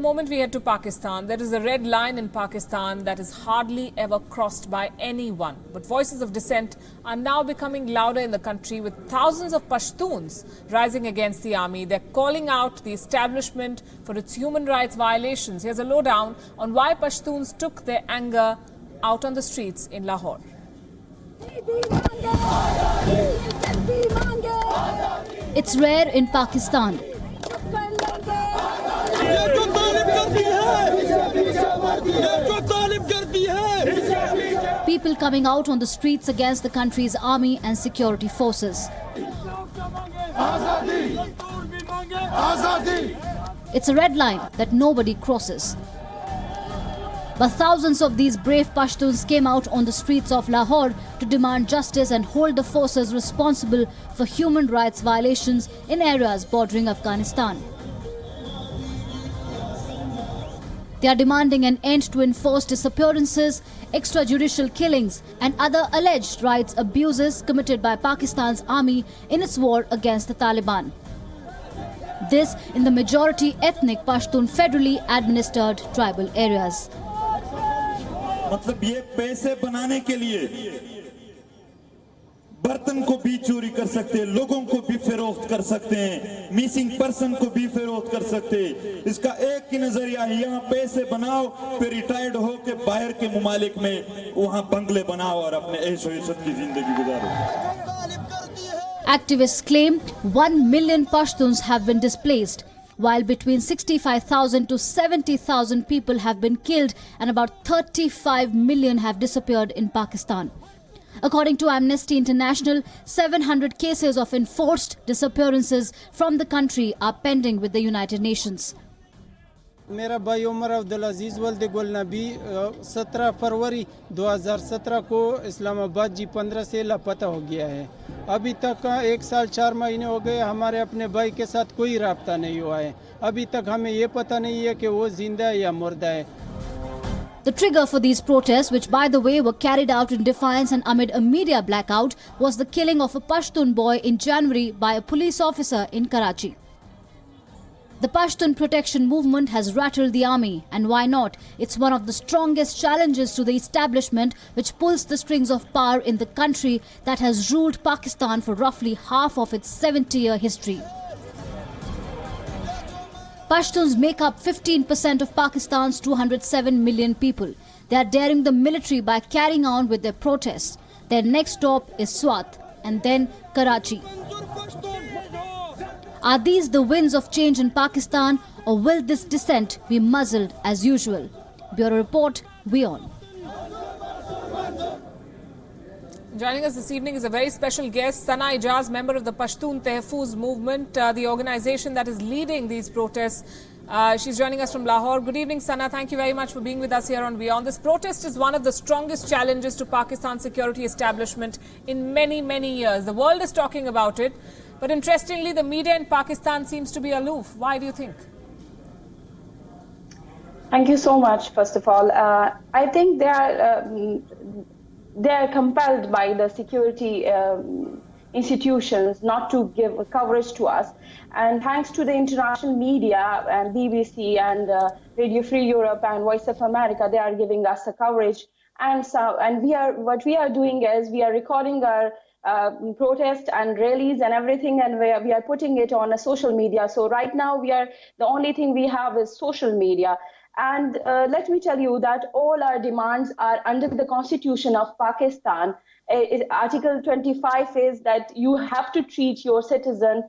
moment we head to Pakistan, there is a red line in Pakistan that is hardly ever crossed by anyone. But voices of dissent are now becoming louder in the country, with thousands of Pashtuns rising against the army. They're calling out the establishment for its human rights violations. Here's a lowdown on why Pashtuns took their anger out on the streets in Lahore. It's rare in Pakistan. People coming out on the streets against the country's army and security forces. It's a red line that nobody crosses. But thousands of these brave Pashtuns came out on the streets of Lahore to demand justice and hold the forces responsible for human rights violations in areas bordering Afghanistan. They are demanding an end to enforced disappearances, extrajudicial killings and other alleged rights abuses committed by Pakistan's army in its war against the Taliban. This in the majority ethnic Pashtun federally administered tribal areas. मतलब ये पैसे बनाने के लिए बर्तन को भी चोरी कर सकते हैं, लोगों को भी फरोख्त कर सकते हैं, मिसिंग पर्सन को भी फरोख्त कर सकते हैं। इसका एक ही नजरिया है, यहाँ पैसे बनाओ, फिर रिटायर्ड हो के बाहर के मुमालिक में वहाँ बंगले बनाओ और अपने ऐश-ओ-इज़्ज़त की जिंदगी गुजारो। Activists claim 1 million Pashtuns have been displaced, while between 65,000 to 70,000 people have been killed and about 35 million have disappeared in Pakistan. According to Amnesty International, 700 cases of enforced disappearances from the country are pending with the United Nations. मेरा भाई उमर अब्दुल अजीज वल्द गुल नबी 17 फरवरी 2017 को Islamabad G15 से लापता हो गया है। अभी तक 1 साल 4 महीने हो गए, हमारे अपने भाई के साथ कोई राब्ता नहीं हुआ है। अभी तक हमें ये पता नहीं है कि वो जिंदा है या मुर्दा है। The trigger for these protests, which by the way were carried out in defiance and amid a media blackout, was the killing of a Pashtun boy in January by a police officer in Karachi. The Pashtun protection movement has rattled the army, and why not? It's one of the strongest challenges to the establishment which pulls the strings of power in the country that has ruled Pakistan for roughly half of its 70-year history. Pashtuns make up 15% of Pakistan's 207 million people. They are daring the military by carrying on with their protests. Their next stop is Swat and then Karachi. Are these the winds of change in Pakistan, or will this dissent be muzzled as usual? Bureau Report, WION. Joining us this evening is a very special guest, Sana Ijaz, member of the Pashtun Tehfuz movement, the organization that is leading these protests. She's joining us from Lahore. Good evening, Sana. Thank you very much for being with us here on WION. This protest is one of the strongest challenges to Pakistan's security establishment in many, many years. The world is talking about it. But interestingly, the media in Pakistan seems to be aloof. Why do you think? Thank you so much, first of all. I think they are compelled by the security institutions not to give coverage to us. And thanks to the international media and BBC and Radio Free Europe and Voice of America, they are giving us the coverage. And what we are doing is we are recording our protest and rallies and everything, and we are putting it on a social media. So right now the only thing we have is social media. And let me tell you that all our demands are under the Constitution of Pakistan. Article 25 says that you have to treat your citizen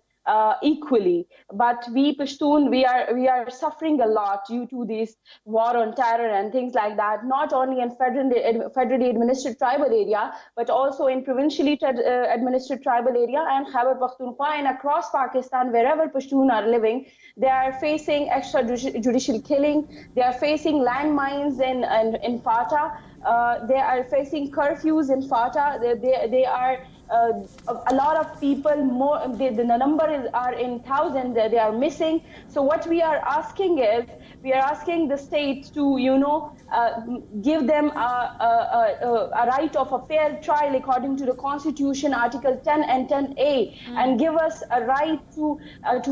equally, but we Pashtun, we are suffering a lot due to this war on terror and things like that, not only in federally administered tribal area, but also in provincially administered tribal area and Khyber Pakhtunkhwa, and across Pakistan, wherever Pashtun are living, they are facing extrajudicial killing, they are facing landmines in FATA, they are facing curfews in FATA, they are a lot of people, the number are in thousands, they are missing. So what we are asking is, We are asking the state to, give them a right of a fair trial according to the Constitution, Article 10 and 10A, and give us a right to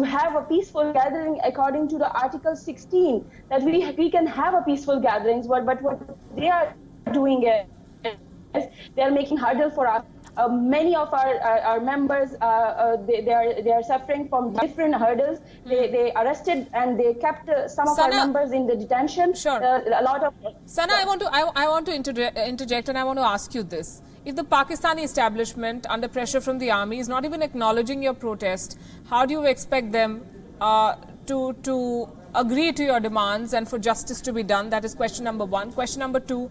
have a peaceful gathering according to the Article 16, that we can have a peaceful gatherings. But what they are doing is they are making hurdle for us. Many of our members, they are suffering from different hurdles. They arrested and they kept some of our members in the detention. Sure. A lot of Sana, I want to interject, and I want to ask you this. If the Pakistani establishment, under pressure from the army, is not even acknowledging your protest, how do you expect them to agree to your demands and for justice to be done? That is question number one. Question number two,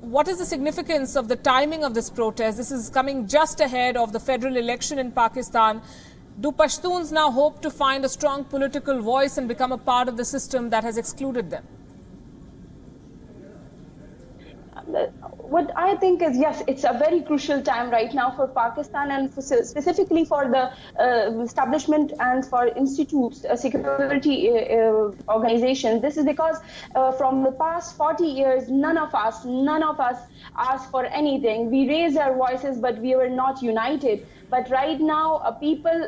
what is the significance of the timing of this protest? This is coming just ahead of the federal election in Pakistan. Do Pashtuns now hope to find a strong political voice and become a part of the system that has excluded them? What I think is, yes, it's a very crucial time right now for Pakistan, and specifically for the establishment and for institutes, security organizations. This is because from the past 40 years, none of us asked for anything. We raised our voices, but we were not united. But right now, people,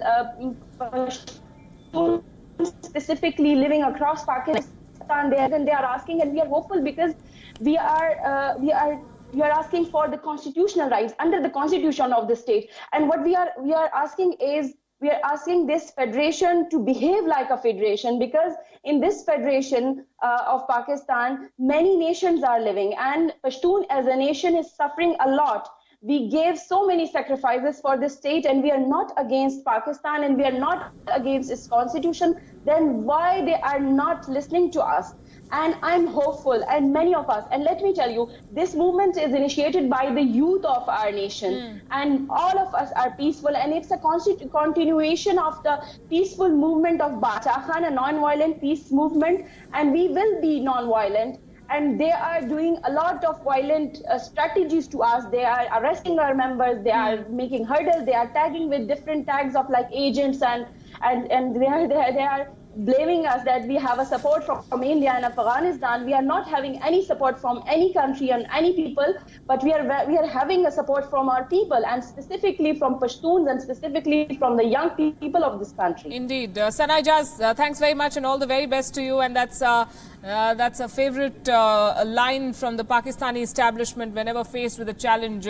specifically living across Pakistan, they are asking, and we are hopeful because we are asking for the constitutional rights under the constitution of the state. And what we are asking is, we are asking this federation to behave like a federation, because in this federation of Pakistan, many nations are living, and Pashtun as a nation is suffering a lot. We gave so many sacrifices for this state, and we are not against Pakistan, and we are not against its constitution. Then why they are not listening to us? And I'm hopeful, and many of us, and let me tell you, this movement is initiated by the youth of our nation, and all of us are peaceful, and it's a continuation of the peaceful movement of Bacha Khan, a non-violent peace movement, and we will be non-violent. And they are doing a lot of violent strategies to us. They are arresting our members, they are making hurdles, they are tagging with different tags of like agents, and they are blaming us that we have a support from India and Afghanistan. We are not having any support from any country and any people, but we are having a support from our people, and specifically from Pashtuns, and specifically from the young people of this country. Indeed. Sana Ijaz, thanks very much and all the very best to you. And that's a favorite line from the Pakistani establishment whenever faced with a challenge.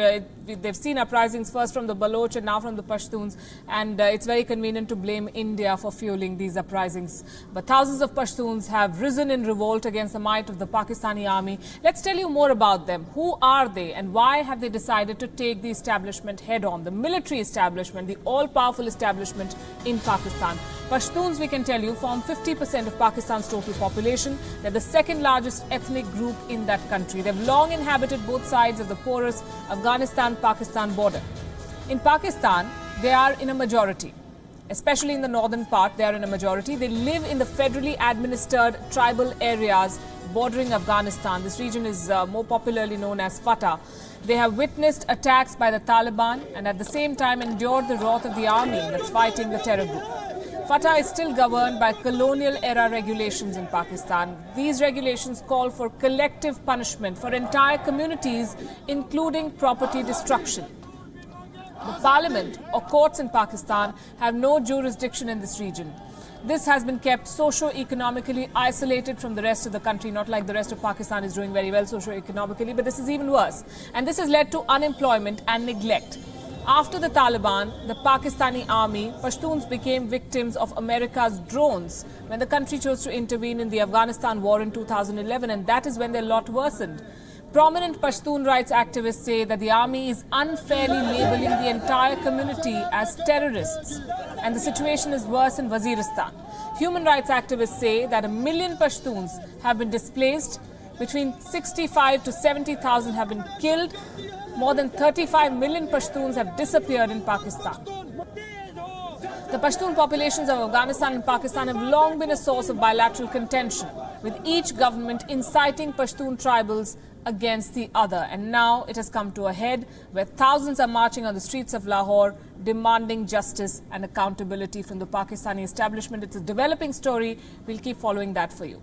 They've seen uprisings first from the Baloch and now from the Pashtuns, and it's very convenient to blame India for fueling these uprisings. But thousands of Pashtuns have risen in revolt against the might of the Pakistani army. Let's tell you more about them. Who are they, and why have they decided to take the establishment head on? The military establishment, the all-powerful establishment in Pakistan. Pashtuns, we can tell you, form 50% of Pakistan's total population. They're the second largest ethnic group in that country. They've long inhabited both sides of the porous Afghanistan-Pakistan border. In Pakistan, they are in a majority. Especially in the northern part, they are in a majority. They live in the federally administered tribal areas bordering Afghanistan. This region is more popularly known as Fatah. They have witnessed attacks by the Taliban and at the same time endured the wrath of the army that's fighting the terror group. Fatah is still governed by colonial-era regulations in Pakistan. These regulations call for collective punishment for entire communities, including property destruction. The parliament or courts in Pakistan have no jurisdiction in this region. This has been kept socio-economically isolated from the rest of the country, not like the rest of Pakistan is doing very well socio-economically, but this is even worse. And this has led to unemployment and neglect. After the Taliban, the Pakistani army, Pashtuns became victims of America's drones when the country chose to intervene in the Afghanistan war in 2011, and that is when their lot worsened. Prominent Pashtun rights activists say that the army is unfairly labeling the entire community as terrorists, and the situation is worse in Waziristan. Human rights activists say that 1 million Pashtuns have been displaced, between 65 to 70,000 have been killed, more than 35 million Pashtuns have disappeared in Pakistan. The Pashtun populations of Afghanistan and Pakistan have long been a source of bilateral contention, with each government inciting Pashtun tribals against the other. And now it has come to a head where thousands are marching on the streets of Lahore demanding justice and accountability from the Pakistani establishment. It's a developing story. We'll keep following that for you.